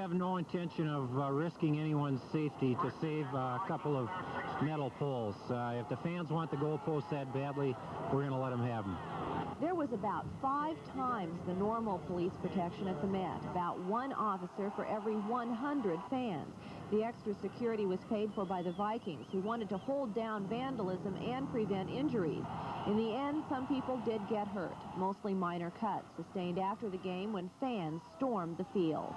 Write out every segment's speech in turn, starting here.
have no intention of risking anyone's safety to save a couple of metal poles. If the fans want the goalposts that badly, we're going to let them have them. There was about 5 times the normal police protection at the Met, about 1 officer for every 100 fans. The extra security was paid for by the Vikings, who wanted to hold down vandalism and prevent injuries. In the end, some people did get hurt, mostly minor cuts sustained after the game when fans stormed the field.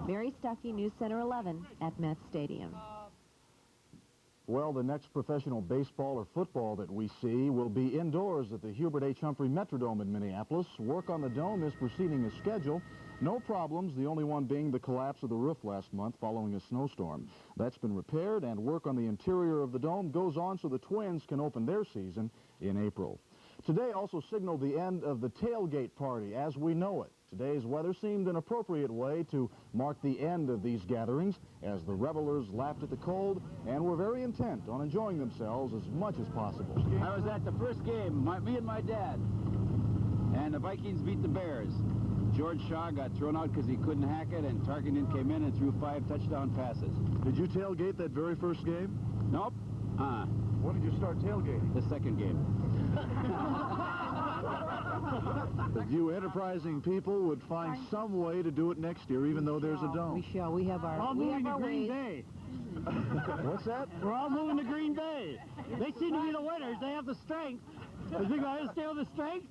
Mary Stuckey, News Center 11 at Met Stadium. Well, the next professional baseball or football that we see will be indoors at the Hubert H. Humphrey Metrodome in Minneapolis. Work on the dome is proceeding as scheduled. No problems, the only one being the collapse of the roof last month following a snowstorm. That's been repaired, and work on the interior of the dome goes on so the Twins can open their season in April. Today also signaled the end of the tailgate party as we know it. Today's weather seemed an appropriate way to mark the end of these gatherings as the revelers laughed at the cold and were very intent on enjoying themselves as much as possible. I was at the first game, me and my dad, and the Vikings beat the Bears. George Shaw got thrown out because he couldn't hack it, and Tarkenton came in and threw 5 touchdown passes. Did you tailgate that very first game? Nope. When did you start tailgating? The second game. But you enterprising people would find some way to do it next year, even though there's a dome. We shall. We have our. We're all moving to Green Bay. What's that? We're all moving to Green Bay. They seem to be the winners. They have the strength. Is it going to stay with the strength?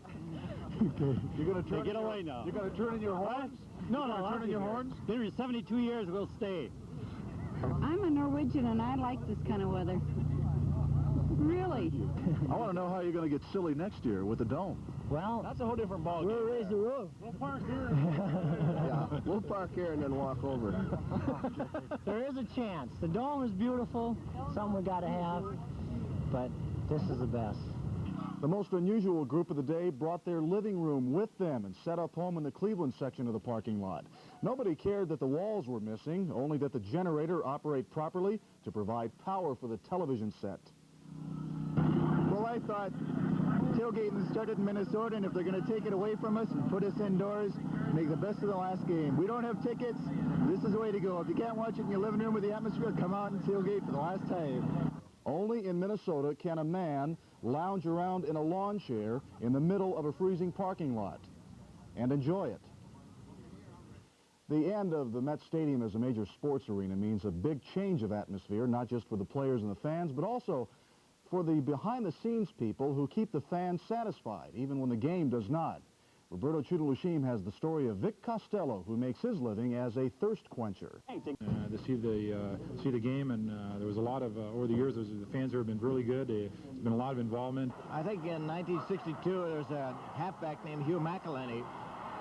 Okay. You're going to turn. Get away now. You're going to turn in your horns? No, turn in your horns? Been here 72 years. We'll stay. I'm a Norwegian, and I like this kind of weather. Really? I want to know how you're going to get silly next year with the dome. Well, that's a whole different ball game. We'll raise the roof. We'll park here. Yeah, we'll park here and then walk over. There is a chance. The dome is beautiful. Something we got to have. But this is the best. The most unusual group of the day brought their living room with them and set up home in the Cleveland section of the parking lot. Nobody cared that the walls were missing, only that the generator operate properly to provide power for the television set. Well, I thought tailgating started in Minnesota, and if they're going to take it away from us and put us indoors, make the best of the last game. We don't have tickets. This is the way to go. If you can't watch it in your living room with the atmosphere, come out and tailgate for the last time. Only in Minnesota can a man lounge around in a lawn chair in the middle of a freezing parking lot and enjoy it. The end of the Met Stadium as a major sports arena means a big change of atmosphere, not just for the players and the fans, but also for the behind-the-scenes people who keep the fans satisfied, even when the game does not. Roberto Chudalushim has the story of Vic Costello, who makes his living as a thirst quencher. To see the game, and there was a lot of, over the years, the fans have been really good. There's been a lot of involvement. I think in 1962, there was a halfback named Hugh McElhenney,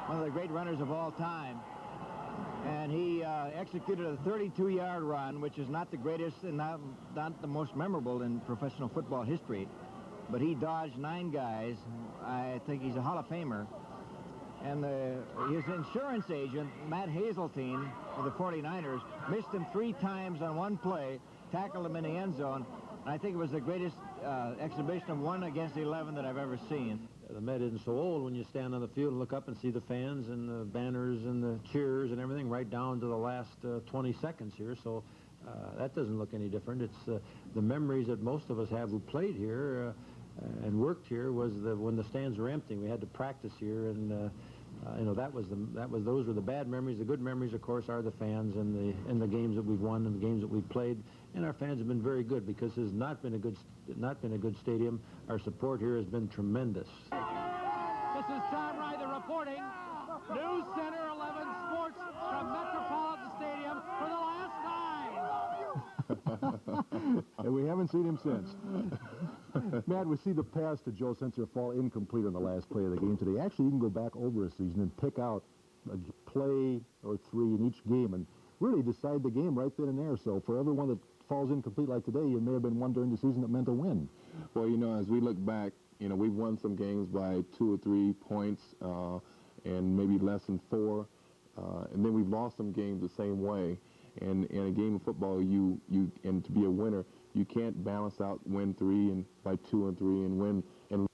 one of the great runners of all time. And he executed a 32-yard run, which is not the greatest and not the most memorable in professional football history. But he dodged 9 guys. I think he's a Hall of Famer. And his insurance agent, Matt Hazeltine, of the 49ers, missed him 3 times on one play, tackled him in the end zone. And I think it was the greatest exhibition of 1 against 11 that I've ever seen. The Met isn't so old when you stand on the field and look up and see the fans and the banners and the cheers and everything right down to the last 20 seconds here. So that doesn't look any different. It's the memories that most of us have who played here and worked here was when the stands were empty. We had to practice here, and you know, those were the bad memories. The good memories, of course, are the fans and the games that we've won and the games that we've played. And our fans have been very good because it's not been a good stadium. Our support here has been tremendous. This is Tom Ryder reporting. News Center 11 Sports from Metropolitan Stadium for the last time. And we haven't seen him since. Matt, we see the pass to Joe Sensier fall incomplete on the last play of the game today. Actually, you can go back over a season and pick out a play or 3 in each game and really decide the game right then and there. So for everyone that falls incomplete like today, you may have been one during the season that meant a win. Well, you know, as we look back, you know, we've won some games by 2 or 3 points and maybe less than 4. And then we've lost some games the same way. And in a game of football, and to be a winner, you can't balance out win 3 and by 2 and 3 and win and